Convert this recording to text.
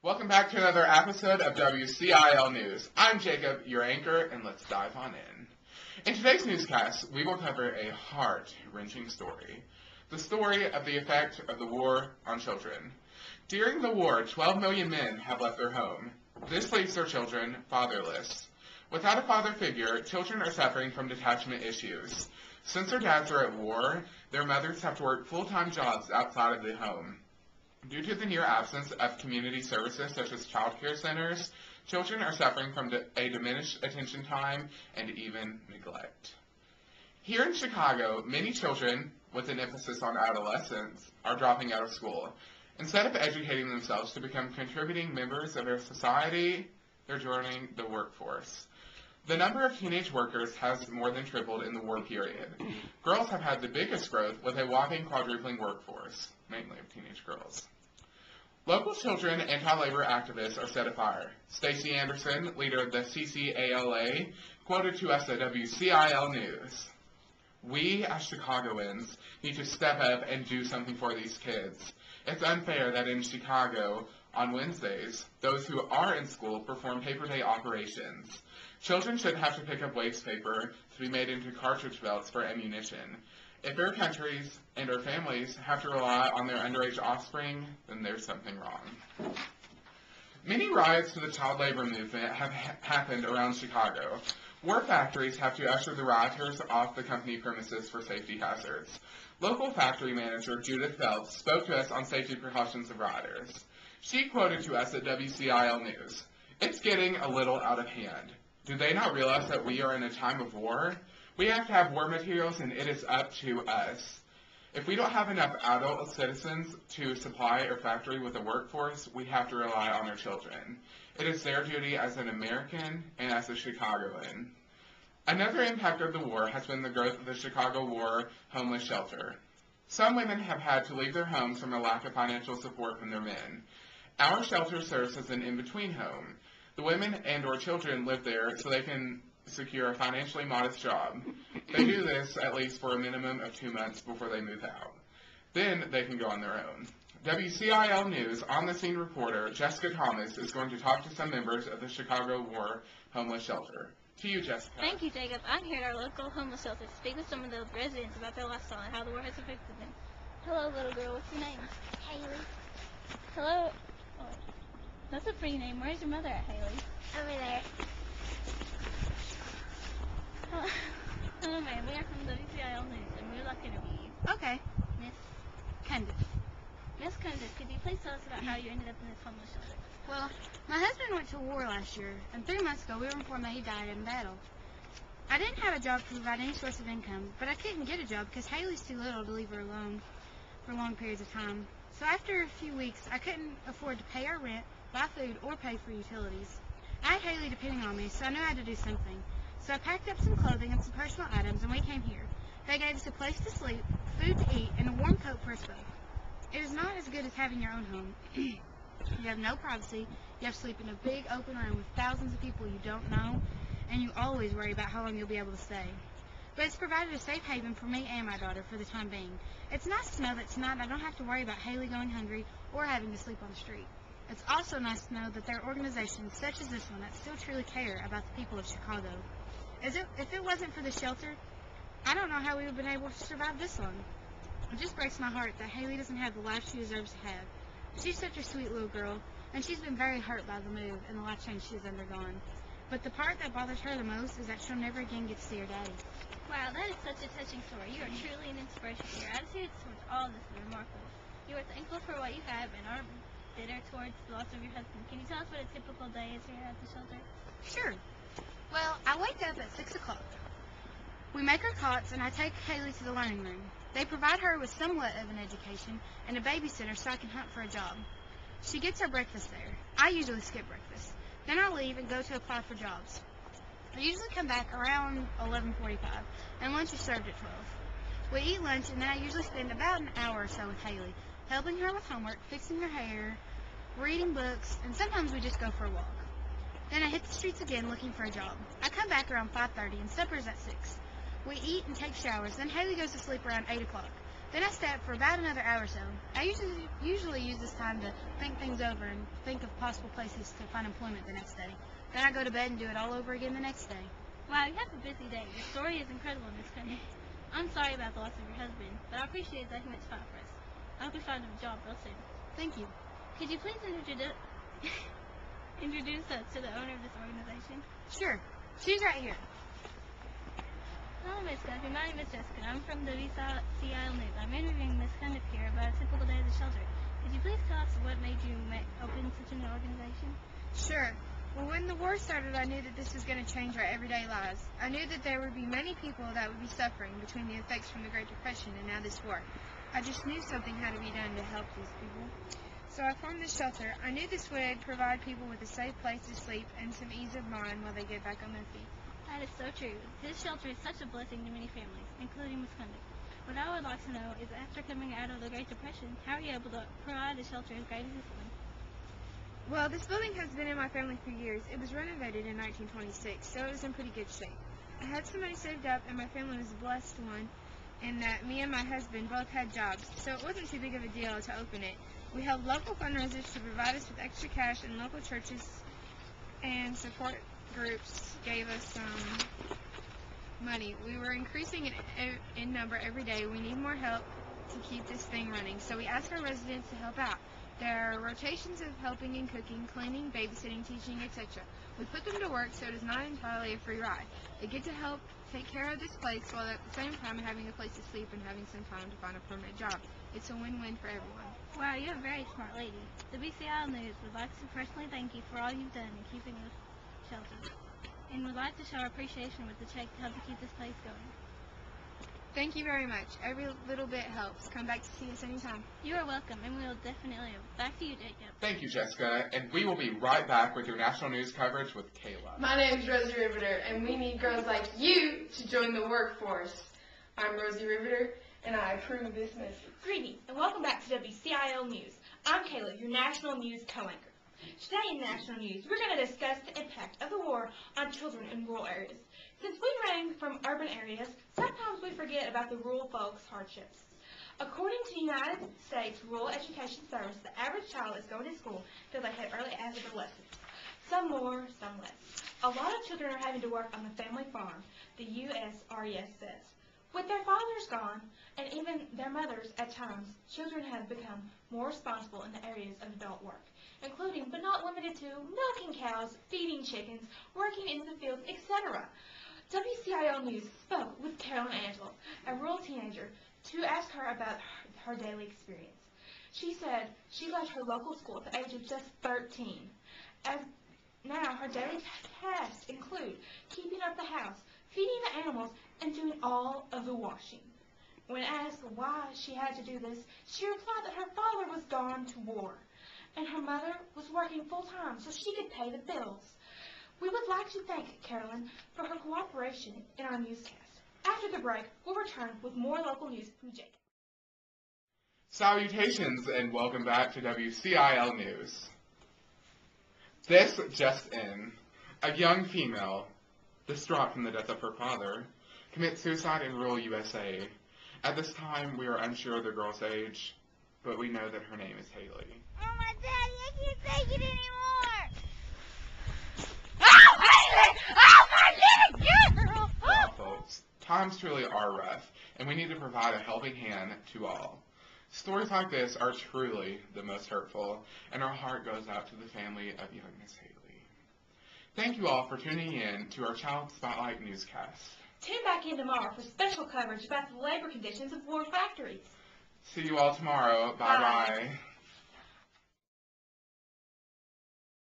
Welcome back to another episode of WCIL News. I'm Jacob, your anchor, and let's dive on in. In today's newscast, we will cover a heart-wrenching story. The story of the effect of the war on children. During the war, 12 million men have left their home. This leaves their children fatherless. Without a father figure, children are suffering from detachment issues. Since their dads are at war, their mothers have to work full-time jobs outside of the home. Due to the near absence of community services such as child care centers, children are suffering from a diminished attention time and even neglect. Here in Chicago, many children, with an emphasis on adolescents, are dropping out of school. Instead of educating themselves to become contributing members of their society, they're joining the workforce. The number of teenage workers has more than tripled in the war period. Girls have had the biggest growth with a whopping quadrupling workforce, mainly of teenage girls. Local children anti-labor activists are set afire. Stacey Anderson, leader of the CCALA, quoted to us at WCIL News, "We as Chicagoans need to step up and do something for these kids. It's unfair that in Chicago, on Wednesdays, those who are in school perform paper day operations. Children shouldn't have to pick up waste paper to be made into cartridge belts for ammunition. If their countries and their families have to rely on their underage offspring, then there's something wrong." Many riots to the child labor movement have happened around Chicago. War factories have to usher the rioters off the company premises for safety hazards. Local factory manager Judith Phelps spoke to us on safety precautions of rioters. She quoted to us at WCIL News, "It's getting a little out of hand. Do they not realize that we are in a time of war? We have to have war materials, and it is up to us. If we don't have enough adult citizens to supply our factory with a workforce, we have to rely on our children. It is their duty as an American and as a Chicagoan." Another impact of the war has been the growth of the Chicago War homeless shelter. Some women have had to leave their homes from a lack of financial support from their men. Our shelter serves as an in-between home. The women and or children live there so they can secure a financially modest job. They do this at least for a minimum of 2 months before they move out. Then they can go on their own. WCIL News on-the-scene reporter Jessica Thomas is going to talk to some members of the Chicago War homeless shelter. To you, Jessica. Thank you, Jacob. I'm here at our local homeless shelter to speak with some of the residents about their lifestyle and how the war has affected them. Hello, little girl. What's your name? Haley. Hello. Oh, that's a pretty name. Where's your mother at, Haley? Over there. Hello, ma'am. We are from WCIL News, and we would like to interview you. Okay. Miss Candace. Miss Cundiff, could you please tell us about how you ended up in this homeless shelter? Well, my husband went to war last year, and 3 months ago we were informed that he died in battle. I didn't have a job to provide any source of income, but I couldn't get a job because Haley's too little to leave her alone for long periods of time. So after a few weeks, I couldn't afford to pay our rent, buy food, or pay for utilities. I had Haley depending on me, so I knew I had to do something. So I packed up some clothing and some personal items, and we came here. They gave us a place to sleep, food to eat, and a warm coat for us both. It is not as good as having your own home. You have no privacy. You have to sleep in a big open room with thousands of people you don't know, and you always worry about how long you'll be able to stay. But it's provided a safe haven for me and my daughter for the time being. It's nice to know that tonight I don't have to worry about Haley going hungry or having to sleep on the street. It's also nice to know that there are organizations such as this one that still truly care about the people of Chicago. If it wasn't for the shelter, I don't know how we would have been able to survive this long. It just breaks my heart that Haley doesn't have the life she deserves to have. She's such a sweet little girl, and she's been very hurt by the move and the life change she has undergone. But the part that bothers her the most is that she'll never again get to see her daddy. Wow, that is such a touching story. You are truly an inspiration. Your attitude towards all of this is remarkable. You are thankful for what you have and aren't bitter towards the loss of your husband. Can you tell us what a typical day is here at the shelter? Sure. Well, I wake up at 6 o'clock. We make our cots, and I take Haley to the learning room. They provide her with somewhat of an education and a babysitter so I can hunt for a job. She gets her breakfast there. I usually skip breakfast. Then I leave and go to apply for jobs. I usually come back around 11:45, and lunch is served at 12. We eat lunch, and then I usually spend about an hour or so with Haley, helping her with homework, fixing her hair, reading books, and sometimes we just go for a walk. Then I hit the streets again looking for a job. I come back around 5:30, and supper's at 6. We eat and take showers, then Haley goes to sleep around 8 o'clock. Then I stay up for about another hour or so. I usually use this time to think things over and think of possible places to find employment the next day. Then I go to bed and do it all over again the next day. Wow, you have a busy day. Your story is incredible, Miss Cundy. I'm sorry about the loss of your husband, but I appreciate that he went to fight for us. I hope you find him a job real soon. Thank you. Could you please introduce us to the owner of this organization? Sure. She's right here. Hello, Miss Cundy. My name is Jessica. I'm from the WCIL News. I'm interviewing Miss Cundy here about a typical day at the shelter. Could you please tell us what made you open such an organization? Sure. Well, when the war started, I knew that this was going to change our everyday lives. I knew that there would be many people that would be suffering between the effects from the Great Depression and now this war. I just knew something had to be done to help these people. So I formed this shelter. I knew this would provide people with a safe place to sleep and some ease of mind while they get back on their feet. That is so true. This shelter is such a blessing to many families, including Miss Cundy. What I would like to know is, after coming out of the Great Depression, how are you able to provide a shelter as great as this one? Well, this building has been in my family for years. It was renovated in 1926, so it was in pretty good shape. I had some money saved up, and my family was a blessed one in that me and my husband both had jobs, so it wasn't too big of a deal to open it. We held local fundraisers to provide us with extra cash, and local churches and support groups gave us some money. We were increasing in number every day. We need more help to keep this thing running, so we asked our residents to help out. There are rotations of helping in cooking, cleaning, babysitting, teaching, etc. We put them to work, so it is not entirely a free ride. They get to help take care of this place while at the same time having a place to sleep and having some time to find a permanent job. It's a win-win for everyone. Wow, you're a very smart lady. The WCIL News would like to personally thank you for all you've done in keeping this shelter, and would like to show our appreciation with the check to help you keep this place going. Thank you very much. Every little bit helps. Come back to see us anytime. You are welcome, and we will definitely. Back to you, Jacob. Thank you, Jessica, and we will be right back with your national news coverage with Kayla. My name's Rosie Riveter, and we need girls like you to join the workforce. I'm Rosie Riveter, and I approve this message. Greetings, and welcome back to WCIL News. I'm Kayla, your national news co-anchor. Today in national news, we're going to discuss the impact of the war on children in rural areas. Since we rank from urban areas, sometimes we forget about the rural folks' hardships. According to the United States Rural Education Service, the average child is going to school till they hit early adolescence. Some more, some less. A lot of children are having to work on the family farm, the USRES says. With their fathers gone, and even their mothers at times, children have become more responsible in the areas of adult work, including but not limited to milking cows, feeding chickens, working in the fields, etc. WCIL News spoke with Carolyn Angelo, a rural teenager, to ask her about her daily experience. She said she left her local school at the age of just 13. As now, her daily tasks include keeping up the house, feeding the animals, and doing all of the washing. When asked why she had to do this, she replied that her father was gone to war, and her mother was working full-time so she could pay the bills. We would like to thank Carolyn for her cooperation in our newscast. After the break, we'll return with more local news from Jacob. Salutations and welcome back to WCIL News. This just in. A young female, distraught from the death of her father, commits suicide in rural USA. At this time, we are unsure of the girl's age, but we know that her name is Haley. Oh, my daddy, I can't take it anymore! Wow, folks, times truly are rough, and we need to provide a helping hand to all. Stories like this are truly the most hurtful, and our heart goes out to the family of young Miss Haley. Thank you all for tuning in to our Child Spotlight newscast. Tune back in tomorrow for special coverage about the labor conditions of war factories. See you all tomorrow. Bye-bye.